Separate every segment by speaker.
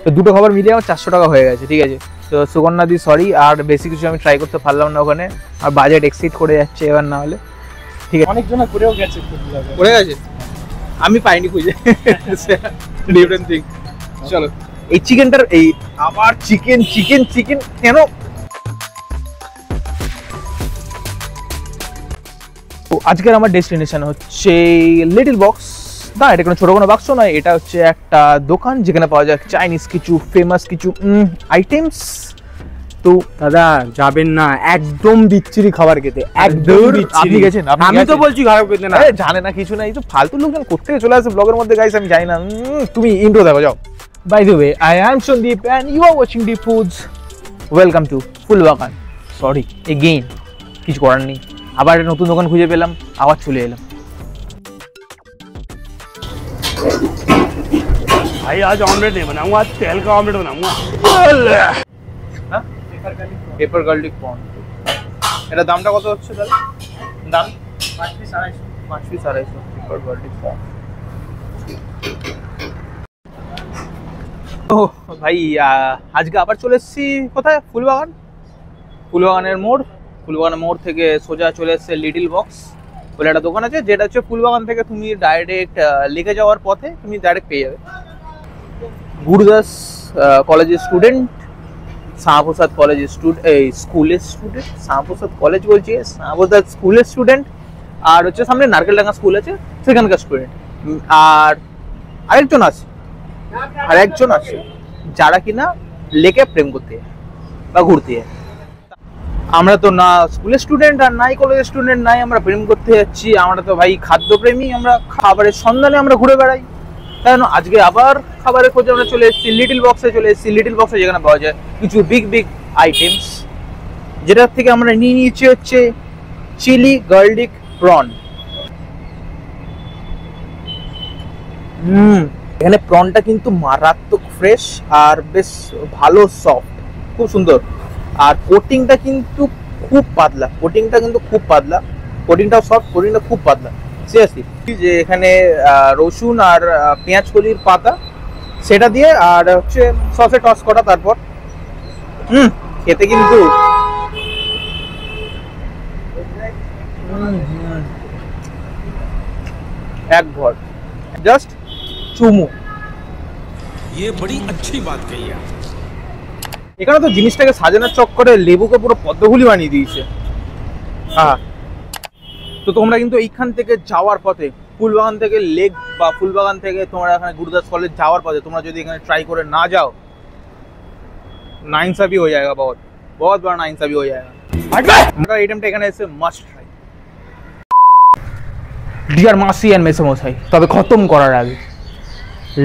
Speaker 1: তো দুটো খাবার মিলিয়ে আমার 400 টাকা হয়ে গেছে, ঠিক আছে। তো সুকন্যা দি সরি, আর বেশি কিছু আমি ট্রাই করতে পারলাম না ওখানে, আর বাজেট এক্সিড করে যাচ্ছে এবার না হলে, ঠিক আছে।
Speaker 2: অনেকজন করেও গেছে,
Speaker 1: করে গেছে, আমি পাইনি খুঁজে, ডিফারেন্ট থিং। চলো এই চিকেনটার, এই আবার চিকেন চিকেন চিকেন কেন? তো আজকের আমার ডেস্টিনেশন হচ্ছে লিটল বক্স। না, এটা কোনো ছোট কোনো বাক্স নয়, এটা হচ্ছে একটা দোকান যেখানে পাওয়া যায় চাইনিজ কিছু ফেমাস কিছু আইটেমস। তো
Speaker 2: দাদা যাবেন না, একদম বিচ্ছিরি খাবার খেতে, একদম
Speaker 1: আপনি গেছেন?
Speaker 2: আমি তো বলছি খারাপ খেতে না,
Speaker 1: জানে না কিছু না, এই তো ফালতু লোকজন কোথা চলে আসে ব্লগের মধ্যে, গাইস আমি জানি না। তুমি ইন্ট্রো দেখো, যাও। By the way, I am Sandeep and you are watching Deep Foods. Welcome to Phoolbagan. Sorry again, কিছু করার নেই, আবার একটা নতুন দোকান খুঁজে পেলাম, আবার চলে এলাম।
Speaker 2: भाई आज ऑमलेट नहीं बनाऊंगा, आज तेल का ऑमलेट बनाऊंगा।
Speaker 1: পেপার গার্লিক প্রন, এটা দামটা কত হচ্ছে তাহলে? দাম 5 পিস 250 পেপার গার্লিক প্রন। ও ভাই, আজকে আবার চলে এসেছি কোথায়? ফুলবাগান। ফুলবাগানের মোড় থেকে সোজা চলে এসেছে লিটল বক্স বলে একটা দোকান আছে, যেটা হচ্ছে ফুলবাগান থেকে তুমি ডাইরেক্ট লিখে যাওয়ার পথে তুমি ডাইরেক্ট পেয়ে যাবে। গুরুদাস কলেজের স্টুডেন্ট, শ্যামাপ্রসাদ কলেজের স্কুলের স্টুডেন্ট, শ্যামাপ্রসাদ কলেজ বলছি, শ্যামাপ্রসাদ স্কুলের স্টুডেন্ট, আর হচ্ছে সামনে নারকেলডাঙ্গা স্কুল আছে সেখানকার স্টুডেন্ট, আর আরেকজন আছে যারা কিনা লেকে প্রেম করতে বা ঘুরতে যায়। আমরা তো না স্কুলের স্টুডেন্ট আর নাই কলেজের স্টুডেন্ট, নাই আমরা প্রেম করতে যাচ্ছি, আমরা তো ভাই খাদ্যপ্রেমী, আমরা খাবারের সন্ধানে আমরা ঘুরে বেড়াই। তাই জন্য আজকে আবার খাবারের খোঁজে আমরা চলে এসেছি লিটল বক্সে, লিটল বক্সে যেখানে পাওয়া যায় কিছু বিগ আইটেমস, যেটার থেকে আমরা নিয়ে নিয়েছি হচ্ছে চিলি গার্লিক প্রন। এখানে প্রনটা কিন্তু মারাত্মক ফ্রেশ আর বেশ ভালো সফট, খুব সুন্দর। আর কোটিংটা কিন্তু খুব পাতলা, কোটিংটাও সফট, কোটিংটা খুব পাতলা। সিরিয়াসলি, যে এখানে রসুন আর পেঁয়াজ কলির পাতা সেটা দিয়ে আর হচ্ছে সসে টস করা, তারপর খেতে কিন্তু এক ভর, জাস্ট চুমু।
Speaker 3: ये बड़ी अच्छी बात कही है।
Speaker 1: এখানে তো জিনিসটাকে সাজানোর চক্করে লেবুকে পুরো পদ্মফুলি বানিয়ে দিয়েছে। তো তোমরা কিন্তু এইখান থেকে যাওয়ার পথে, ফুলবাগান থেকে লেক বা ফুলবাগান থেকে তোমরা এখানে গুরুদাস কলেজ যাওয়ার পথে তোমরা যদি এখানে ট্রাই করে না যাও, নাইনসাফি হয়ে যায়গা, বহুত বড় নাইনসাফি হয়ে যায়গা। আমরা এই টাইমটা এখানে এসে মাস্ট ট্রাই। ডিয়ার মাসি এন্ড মেসোমশাই, তবে খতম করার আগে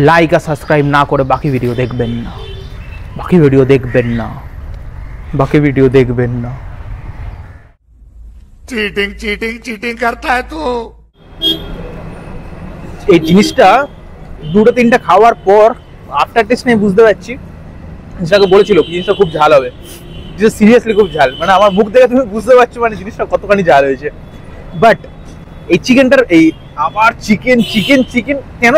Speaker 1: লাইক আর সাবস্ক্রাইব না করে বাকি ভিডিও দেখবেন না।
Speaker 3: चीटिंग करता है तू।
Speaker 1: এই জিনিসটা দুটো তিনটা খাওয়ার পর আফটার টেস্ট নিয়ে বুঝতে পারছি, জিনিসটাকে বলেছিল জিনিসটা খুব ঝাল হবে, সিরিয়াসলি খুব ঝাল, মানে আমার মুখ দেখে তুমি বুঝতে পারছো মানে জিনিসটা কতখানি ঝাল হয়েছে। বাট এই চিকেনটার, এই আবার চিকেন কেন?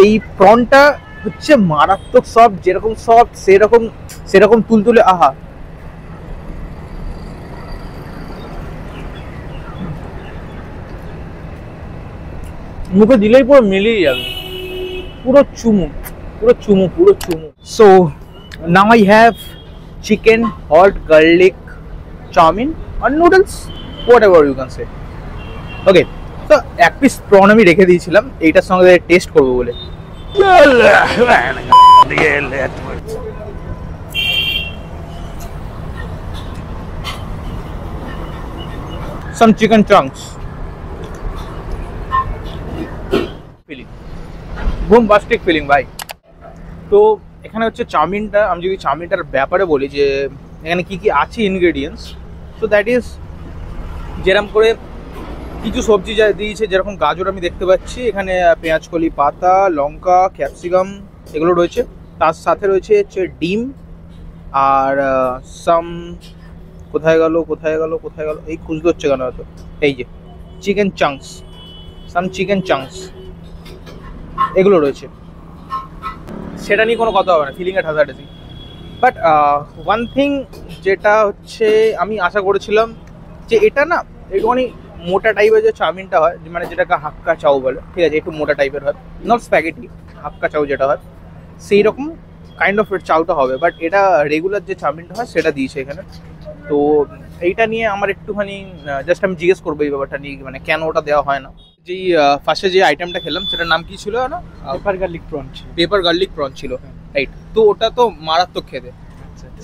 Speaker 1: এই প্রনটা হচ্ছে মারাত্মক সফট, যেরকম সফট সেরকম তুলতুলে। আহা, মুখে দিলেই পুরো মিলিয়ে যাবে, পুরো চুমু। So now I have chicken hot garlic chowmein আর noodles, whatever you can say. Okay, তো এক পিস প্রন আমি রেখে দিয়েছিলাম এইটার সঙ্গে টেস্ট করবো বলে। Some chicken chunks. বুমবাস্টিক ফিলিং ভাই। তো এখানে হচ্ছে চাউমিনটা, আমি যদি চাউমিনটার ব্যাপারে বলি যে এখানে কি আছে ইনগ্রেডিয়েন্টস, তো দ্যাট ইজ যেরকম করে কিছু সবজি দিয়েছে, যেরকম গাজর আমি দেখতে পাচ্ছি এখানে, পেঁয়াজ কলি পাতা, লঙ্কা, ক্যাপসিকাম এগুলো রয়েছে, তার সাথে রয়েছে হচ্ছে ডিম আর সাম কোথায় গেল এই খুঁজতে হচ্ছে কেন হয়তো, এই যে চিকেন চাংস এগুলো রয়েছে। সেটা নিয়ে কোনো কথা হবে না, ফিলিংয়ে ঠাসাঠাসি। বাট ওয়ান থিং যেটা হচ্ছে আমি আশা করেছিলাম যে এটা না একটুখানি মোটা টাইপের যে চাউমিনটা হয়, মানে যেটাকে হাক্কা চাউ বলে, ঠিক আছে, একটু মোটা টাইপের হয়, নট স্প্যাগেটি, হাক্কা চাউ যেটা হয় সেই রকম কাইন্ড অফ চাউটা হবে। বাট এটা রেগুলার যে চাউমিনটা হয় সেটা দিয়েছে এখানে। তো এইটা নিয়ে আমার একটুখানি জাস্ট আমি জিজ্ঞেস করবো এই ব্যাপারটা নিয়ে, মানে কেন ওটা দেওয়া হয় না। যেই ফার্স্টে যে আইটেমটা খেলাম সেটার নাম কি ছিল না?
Speaker 2: Paper garlic prawn.
Speaker 1: Paper garlic prawn ছিল, রাইট। তো ওটা তো মারাত্মক খেতে,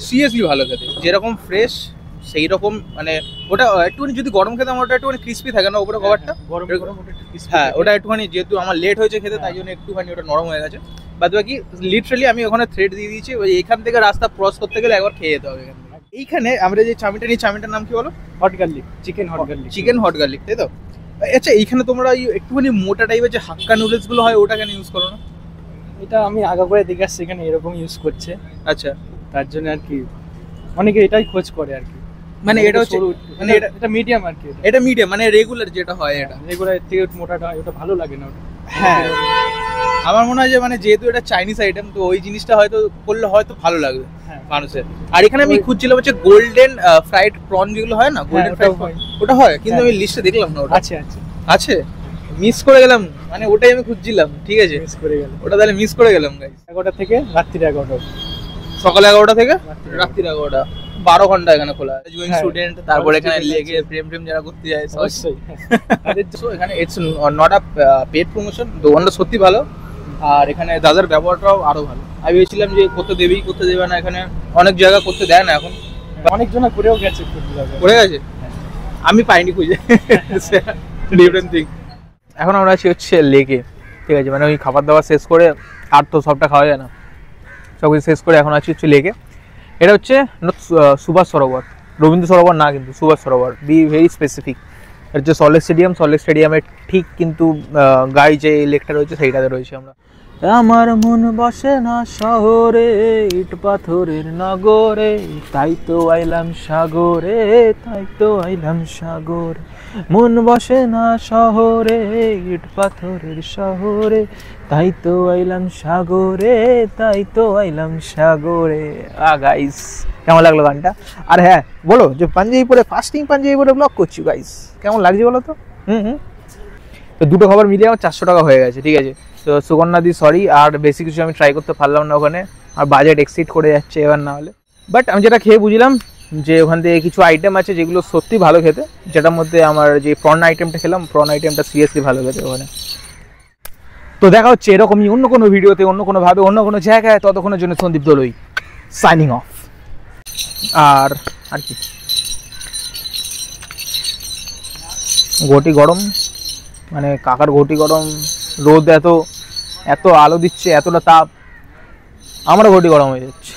Speaker 1: সিরিয়াসলি ভালো খেতে, যেরকম ফ্রেশ সেই রকম, মানে ওটা একটুখানি যদি গরম খেতাম ওটা একটুখানি ক্রিস্পি থাকে না উপরে কভারটা, হ্যাঁ ওটা একটুখানি, যেহেতু আমার লেট হয়েছে খেতে তাই জন্য একটুখানি ওটা নরম হয়ে গেছে। বাদ বাকি লিটারালি আমি ওখানে থ্রেড দিয়ে দিয়েছি, ওই এখান থেকে রাস্তা ক্রস করতে গেলে একবার খেয়ে যেতে হবে। এইখানে আমরা যে চাউমিনটা নিই, চাউমিনটার নাম কি বলো?
Speaker 2: Hot garlic, chicken hot garlic.
Speaker 1: Chicken hot garlic, তাই তো? আচ্ছা, এইখানে তোমরা একটুখানি মোটা টাইপের যে হাক্কা নুডলস গুলো হয় ওটা কেন ইউজ করো না?
Speaker 2: এটা আমি আগা করে দেখে আসছি এখানে এরকম ইউজ করছে,
Speaker 1: আচ্ছা,
Speaker 2: তার জন্য আর কি অনেকে এটাই খোঁজ করে আর কি।
Speaker 1: মানে এটা হচ্ছে, মানে
Speaker 2: এটা মিডিয়াম আর কি,
Speaker 1: এটা মিডিয়াম, মানে রেগুলার যেটা হয় এটা
Speaker 2: রেগুলার থেকে মোটাটা ওটা ভালো লাগে না।
Speaker 1: হ্যাঁ, আমার মনে হয় যে মানে যেহেতু এটা চাইনিজ আইটেম তো ওই জিনিসটা হয়তো করলে হয়তো ভালো লাগবে মানুষের। আর এখানে আমি খুঁজছিলাম হচ্ছে গোল্ডেন ফ্রাইড প্রন যেগুলো হয় না, গোল্ডেন ফ্রাইড প্রন, ওটা হয় কিন্তু আমি লিস্টে দেখলাম না। ওটা
Speaker 2: আছে আছে
Speaker 1: আছে, মিস করে গেলাম, মানে ওটাই আমি খুঁজছিলাম। ঠিক আছে,
Speaker 2: মিস করে গেল
Speaker 1: ওটা, তাহলে মিস করে গেলাম গাইস।
Speaker 2: 11টা থেকে রাত্রি 11টা,
Speaker 1: সকাল 11টা থেকে রাত্রি 11টা, 12 ঘন্টা এখানে খোলা আছে। জুইং স্টুডেন্ট, তারপরে এখানে লেগে প্রেম যারা করতে যায়
Speaker 2: অবশ্যই।
Speaker 1: সো এখানে it's not a paid promotion, দোকানটা সত্যি ভালো। আর এখানে দাদার ব্যবহারটাও আরো ভালো। আমি ভেবেছিলাম যে করতে দেবেই, করতে দেবে না, এখানে অনেক জায়গা করতে দেয় না এখন,
Speaker 2: অনেকজন করেও গেছে,
Speaker 1: করে গেছে, আমি পাইনি খুঁজে, ডিফারেন্ট থিং। এখন আমরা আছি হচ্ছে লেকে, ঠিক আছে, মানে ওই খাবার দাবার শেষ করে, আর তো সবটা খাওয়া যায় না, সব কিছু শেষ করে এখন আছি হচ্ছে লেকে। এটা হচ্ছে সুভাষ সরোবর, রবীন্দ্র সরোবর না কিন্তু সুভাষ সরোবর, বি ভেরি স্পেসিফিক। এটা হচ্ছে সল্টলেক স্টেডিয়াম, সল্টলেক স্টেডিয়ামের ঠিক কিন্তু গায়ে যে লেকটা রয়েছে সেইটাতে রয়েছে আমরা। আমার মন বসে না শহরে, ইট পাথরের নগরে, তাই তো আইলাম সাগরে, তাই তো আইলাম সাগরে। মন বসে না শহরে, ইট পাথরের শহরে, তাই তো আইলাম সাগরে, তাই তো আইলাম সাগরে। গাইস কেমন লাগলো গানটা? আর হ্যাঁ বলো যে পাঞ্জাবি পরে, ফাস্টিং পাঞ্জাবি পরে ব্লগ করছি গাইস, কেমন লাগছে বলো তো? তো দুটো খাবার মিলিয়ে আমার 400 টাকা হয়ে গেছে, ঠিক আছে। তো সুকন্যা দি সরি, আর বেশি কিছু আমি ট্রাই করতে পারলাম না ওখানে, আর বাজেট এক্সিড করে যাচ্ছে এবার না হলে। বাট আমি যেটা খেয়ে বুঝলাম যে ওখান থেকে কিছু আইটেম আছে যেগুলো সত্যি ভালো খেতে, যেটার মধ্যে আমার যে প্রন আইটেমটা খেলাম, প্রন আইটেমটা সিরিয়াসলি ভালো খেতে ওখানে। তো দেখা হচ্ছে এরকমই অন্য কোনো ভিডিওতে, অন্য কোনোভাবে, অন্য কোনো জায়গায়। ততক্ষণের জন্য সন্দীপ দোলই সাইনিং অফ। আর আর কি, ঘটি গরম, মানে কাকার ঘটি গরম, রোদ এত এত আলো দিচ্ছে, এতটা তাপ, আমরা ঘটি গরম হয়ে যাচ্ছে।